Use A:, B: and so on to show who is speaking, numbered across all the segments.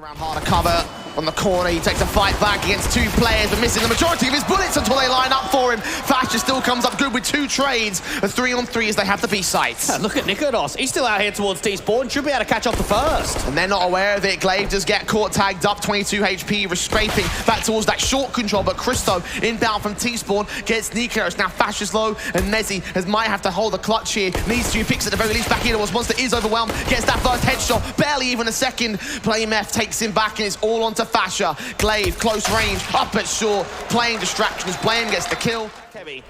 A: Around harder cover on the corner, he takes a fight back against two players, but missing the majority of his bullets until they line up for him. Fasher still comes up good with two trades. A 3-on-3 as they have the B sites.
B: Look at Nikodos, he's still out here towards T-Spawn, should be able to catch up the first.
A: And they're not aware of it. Glaive does get caught, tagged up, 22 HP, scraping back towards that short control, but Christo inbound from T-Spawn gets Nikodos. Now Fasher's low, and Mezzi might have to hold the clutch here. Needs to, picks at the very least back in. It was Monster is overwhelmed, gets that first headshot, barely even a second. PlayMF takes him back and it's all onto Fasher. Glaive, close range, up at short, playing distractions. Blame gets the kill.
B: Heavy.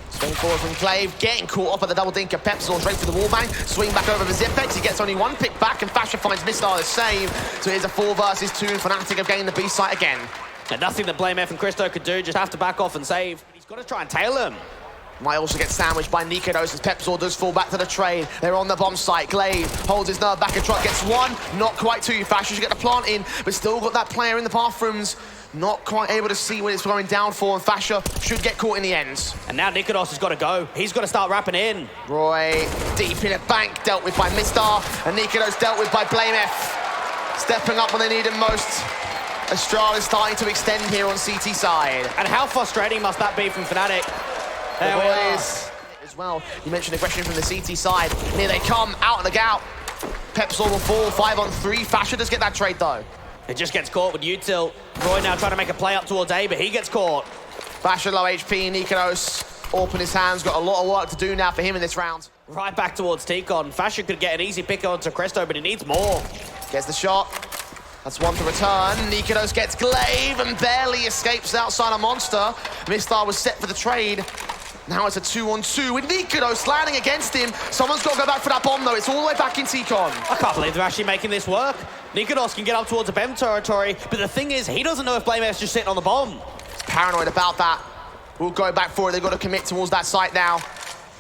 A: Swing forward from Glaive, getting caught up at the double dinker. Pepsor straight for the wallbang. Swing back over the Zipex. He gets only one pick back, and Fasher finds Mistar to save. So here's a 4 versus 2, and Fnatic have gained the B site again.
B: And nothing that BlameF and Christo could do, just have to back off and save. He's got to try and tail him.
A: Might also get sandwiched by Nikodos as Pepsor does fall back to the trade. They're on the bomb site. Glaive holds his nerve back and truck gets one, not quite two. Fasher should get the plant in, but still got that player in the bathrooms. Not quite able to see what it's going down for, and Fasher should get caught in the ends.
B: And now Nikodos has got to go. He's got to start wrapping in.
A: Roy deep in a bank, dealt with by Mistar, and Nikodos dealt with by BlameF. Stepping up when they need him most. Astralis starting to extend here on CT side.
B: And how frustrating must that be from Fnatic?
A: There we are. As well, you mentioned aggression from the CT side. And here they come, out and the gout. Pepsor will fall, 5-on-3. Fasher does get that trade though.
B: It just gets caught with util. Roy now trying to make a play up towards A, but he gets caught.
A: Fasher low HP, Nikodos open his hands. Got a lot of work to do now for him in this round.
B: Right back towards T-Con. Fasher could get an easy pick onto Christo, but he needs more.
A: Gets the shot. That's one to return. Nikodos gets Glaive and barely escapes outside a monster. Mistar was set for the trade. Now it's a 2-on-2 with Nikodos landing against him. Someone's got to go back for that bomb though. It's all the way back in T-Con.
B: I can't believe they're actually making this work. Nikodos can get up towards the BEM territory, but the thing is, he doesn't know if BlameF's just sitting on the bomb.
A: He's paranoid about that. We'll go back for it. They've got to commit towards that site now.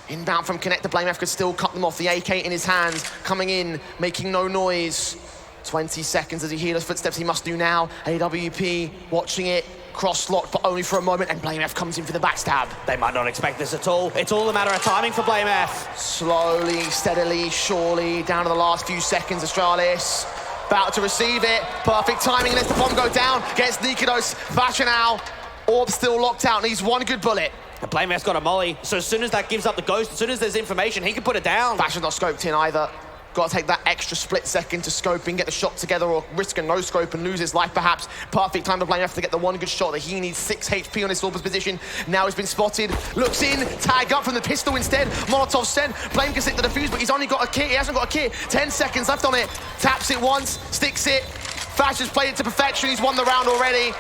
A: Inbound from Connect, the BlameF could still cut them off. The AK in his hands, coming in, making no noise. 20 seconds as he hears footsteps he must do now. AWP watching it, cross-locked, but only for a moment, and BlameF comes in for the backstab.
B: They might not expect this at all. It's all a matter of timing for BlameF.
A: Slowly, steadily, surely, down to the last few seconds, Astralis. About to receive it. Perfect timing, lets the bomb go down. Gets Nikodos. Fasher now. Orb still locked out, needs one good bullet.
B: And BlameF's got a molly, so as soon as that gives up the ghost, as soon as there's information, he can put it down.
A: Fasher's not scoped in either. Got to take that extra split second to scope in, get the shot together, or risk a no-scope and lose his life perhaps. Perfect time to BlameF to get the one good shot that he needs. 6 HP on his Orber's position. Now he's been spotted. Looks in, tag up from the pistol instead. Molotov sent. Blame can stick the defuse, but he's only got a kit. He hasn't got a kit. 10 seconds left on it. Taps it once, sticks it. Fasher's played it to perfection. He's won the round already.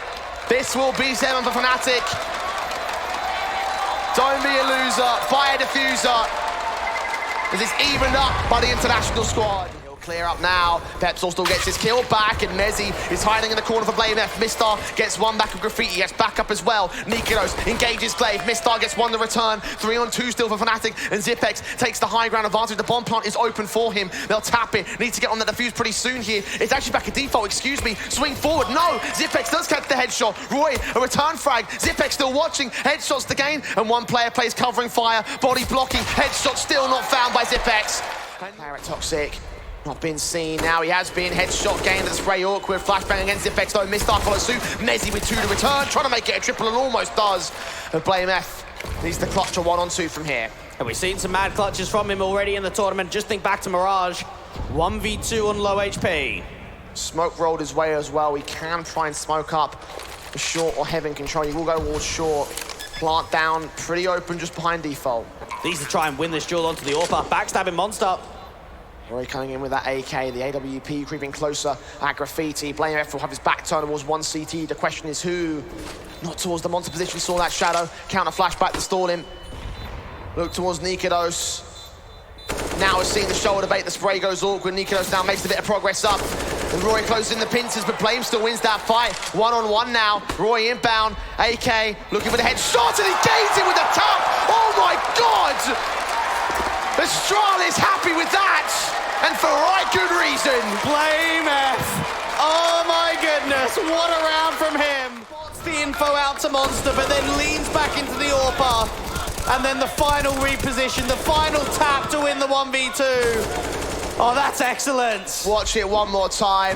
A: This will be 7 for Fnatic. Don't be a loser. Fire diffuser. This is evened up by the international squad. He'll clear up now. Pepsor still gets his kill back, and Mezzi is hiding in the corner for BlameF. Mistar gets one back of Graffiti, gets back up as well. Nikodos engages Glaive. Mistar gets one to return. 3-on-2 still for Fnatic, and Zipex takes the high ground advantage. The bomb plant is open for him. They'll tap it. Need to get on the defuse pretty soon here. It's actually back at default, excuse me. Swing forward, no! Zipex does catch the headshot. Roy, a return frag. Zipex still watching. Headshots to gain, and one player plays covering fire. Body blocking. Headshot still not found by Zipex. Parrot Toxic. Not been seen. Now he has been. Headshot gained at spray awkward. Flashbang against Zipex though. Mistar follows suit. Mezzi with 2 to return. Trying to make it a triple and almost does. But BlameF needs to clutch a 1-on-2 from here.
B: And we've seen some mad clutches from him already in the tournament. Just think back to Mirage. 1v2 on low HP.
A: Smoke rolled his way as well. We can try and smoke up the short or heaven control. You will go towards short. Plant down. Pretty open just behind default.
B: These to try and win this duel onto the AWP. Backstabbing Monster.
A: Roy coming in with that AK, the AWP creeping closer at Graffiti. BlameF will have his back turned towards one CT. The question is who? Not towards the monster position, saw that shadow. Counter flashback to stall him. Look towards Nikodos. Now we're seeing the shoulder bait, the spray goes awkward. Nikodos now makes a bit of progress up. And Roy closes in the pincers, but Blame still wins that fight. 1-on-1 now. Roy inbound. AK looking for the headshot, and he gains it with a tap. Oh my God! Astralis happy with that, and for right good reason.
B: BlameF. Oh my goodness, what a round from him. Spots the info out to Monster, but then leans back into the AWP. And then the final reposition, the final tap to win the 1v2. Oh, that's excellent.
A: Watch it one more time.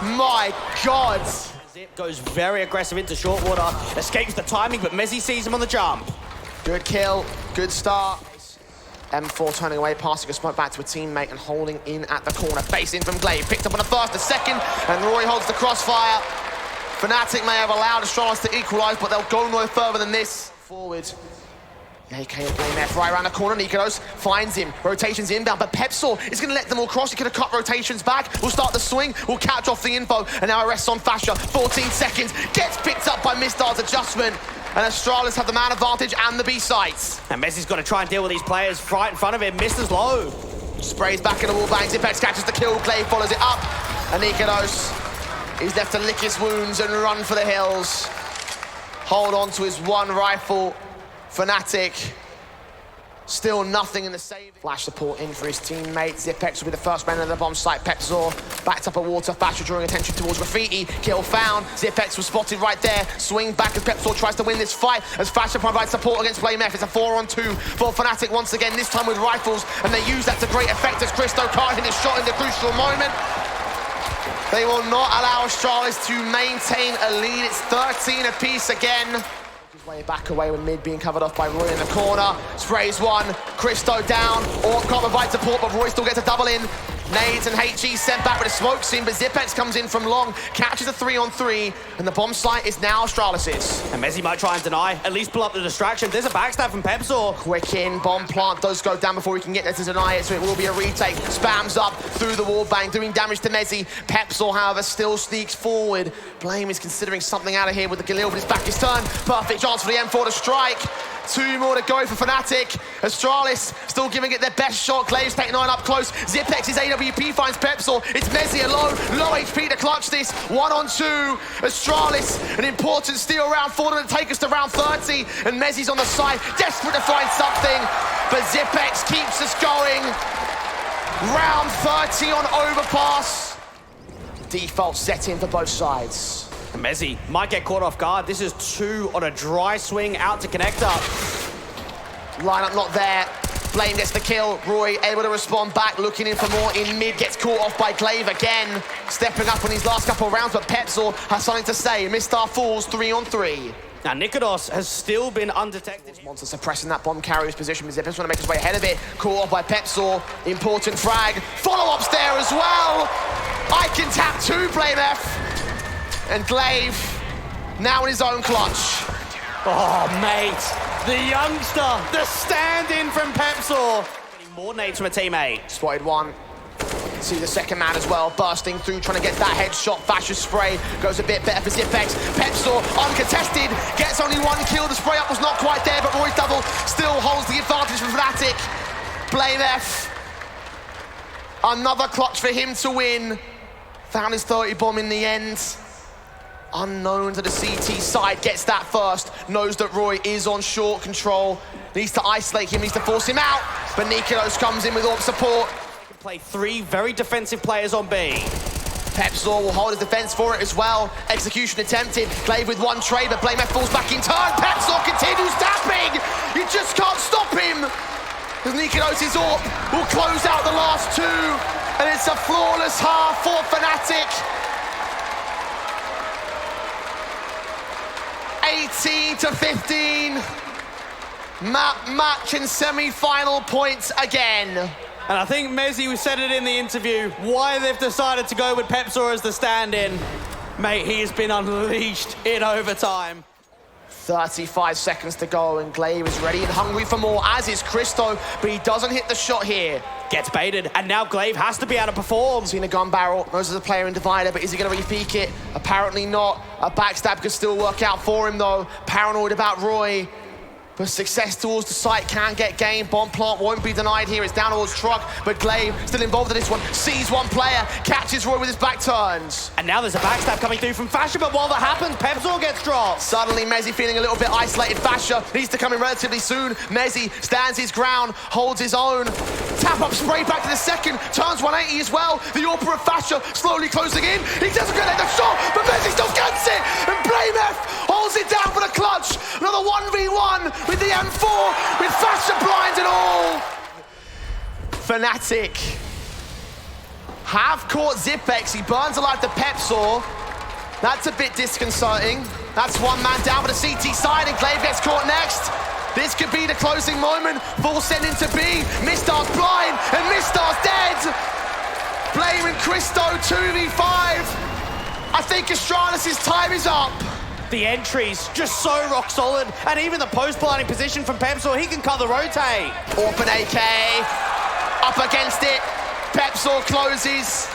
A: My God.
B: Zip goes very aggressive into short water, escapes the timing, but Mezzy sees him on the jump.
A: Good kill, good start. M4 turning away, passing a smoke back to a teammate and holding in at the corner. Face in from Glaive, picked up on the first, the second, and Roy holds the crossfire. Fnatic may have allowed Astralis to equalise, but they'll go no further than this. Forward. AK and Blame F right around the corner. Nikolos finds him. Rotations inbound, but Pepsor is going to let them all cross. He could have cut rotations back. We'll start the swing. We'll catch off the info. And now arrests on Fasha. 14 seconds. Gets picked up by Mistar's adjustment. And Astralis have the man advantage and the B sites.
B: And Messi's got to try and deal with these players right in front of him. Mister's low.
A: Sprays back in the wall bang. Zipex catches the kill. Glaive follows it up. And Nikolos is left to lick his wounds and run for the hills. Hold on to his one rifle. Fnatic. Still nothing in the save. Flash support in for his teammate. Zipex will be the first man in the bomb site. Pepsor backed up a water. Fasher drawing attention towards Graffiti. Kill found. Zipex was spotted right there. Swing back as Pepsor tries to win this fight as Fasher provides support against Blame F. It's a 4-on-2 for Fnatic once again, this time with rifles, and they use that to great effect as Christo can't hit his shot in the crucial moment. They will not allow Astralis to maintain a lead. It's 13 apiece again. Way back away with mid being covered off by Roy in the corner. Sprays one, Christo down. Orb can't provide support, but Roy still gets a double in. Nades and HE sent back with a smoke scene, but Zipex comes in from long, catches a 3-on-3, and the bomb site is now Astralis's.
B: And Mezzy might try and deny, at least pull up the distraction. There's a backstab from Pepsor.
A: Quick in, bomb plant does go down before we can get there to deny it, so it will be a retake. Spams up through the wall bang, doing damage to Mezzy. Pepsor, however, still sneaks forward. Blame is considering something out of here with the Galil, but his back is turned. Perfect chance for the M4 to strike. 2 more to go for Fnatic. Astralis still giving it their best shot. Glaive's taking 9 up close. Zipex's AWP finds Pepsor. It's Mezzy alone. Low HP to clutch this. 1-on-2. Astralis, an important steal round for them to take us to round 30. And Mezzy's on the side, desperate to find something. But Zipex keeps us going. Round 30 on Overpass. Default set in for both sides.
B: Mezzy might get caught off guard. This is 2 on a dry swing out to connect up.
A: Lineup not there. Blame gets the kill. Roy able to respond back, looking in for more in mid, gets caught off by Glaive again. Stepping up on his last couple of rounds, but Pepsor has something to say. Mistar falls 3-on-3.
B: Now Nikolos has still been undetected.
A: Monster suppressing that bomb carrier's position. Zipex trying to make his way ahead of it. Caught off by Pepsor. Important frag. Follow-ups there as well. I can tap 2, Blame F. And Glaive, now in his own clutch.
B: Oh, mate. The youngster, the stand-in from Pepsor. Getting more nades from a teammate.
A: Spotted one. See the second man as well, bursting through, trying to get that headshot. Fasher's spray goes a bit better for Zipex. Pepsor, uncontested, gets only 1 kill. The spray up was not quite there, but Roy's double still holds the advantage for Fnatic. Blame F. Another clutch for him to win. Found his 30 bomb in the end. Unknown to the CT side, gets that first, knows that Roy is on short control, needs to isolate him, needs to force him out, but Nikolos comes in with AWP support.
B: He can play 3 very defensive players on B.
A: Pepsor will hold his defense for it as well. Execution attempted, Glaive with 1 trade, but Blame F falls back in turn. Pepsor continues tapping, you just can't stop him. As Nikolos' AWP will close out the last 2, and it's a flawless half for Fnatic. 18-15, match and semi-final points again.
B: And I think Mezzy said it in the interview, why they've decided to go with Pepsor as the stand-in. Mate, he has been unleashed in overtime.
A: 35 seconds to go, and Glaive is ready and hungry for more, as is Christo, but he doesn't hit the shot here.
B: Gets baited, and now Glaive has to be able to perform.
A: Seen a gun barrel, knows there's a player in Divider, but is he going to re-peek it? Apparently not. A backstab could still work out for him, though. Paranoid about Roy. But success towards the site can get gained. Bomb plant won't be denied here. It's down towards Truck, but Glaive still involved in this one. Sees 1 player, catches Roy with his back turns.
B: And now there's a backstab coming through from Fasher, but while that happens, Pepsor gets dropped.
A: Suddenly, Mezzy feeling a little bit isolated. Fasher needs to come in relatively soon. Mezzy stands his ground, holds his own. Tap up spray back to the second, turns 180 as well. The AWP of Fasher slowly closing in. He doesn't get the shot, but Mezzy still gets it. And Blame F holds it down for the clutch. Another 1v1 with the M4, with Fasher blind and all. Fnatic have caught Zipex. He burns alive the Pepsor. That's a bit disconcerting. That's one man down for the CT side, and Glaive gets caught next. This could be the closing moment. Full send into B. Mistar's blind, and Mistar's dead. Blame and Christo 2v5. I think Astralis' time is up.
B: The entries just so rock solid, and even the post-planning position from Pepsor, he can cut the rotate.
A: Orphan AK up against it. Pepsor closes.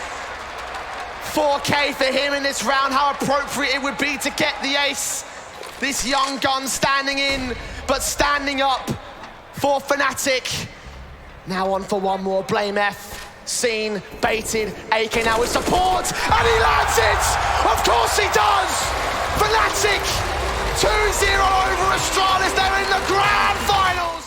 A: 4K for him in this round. How appropriate it would be to get the ace. This young gun standing in, but standing up for Fnatic. Now on for one more. Blame F. Seen, baited. AK now with support, and he lands it! Of course he does! Fnatic 2-0 over Astralis. They're in the grand finals.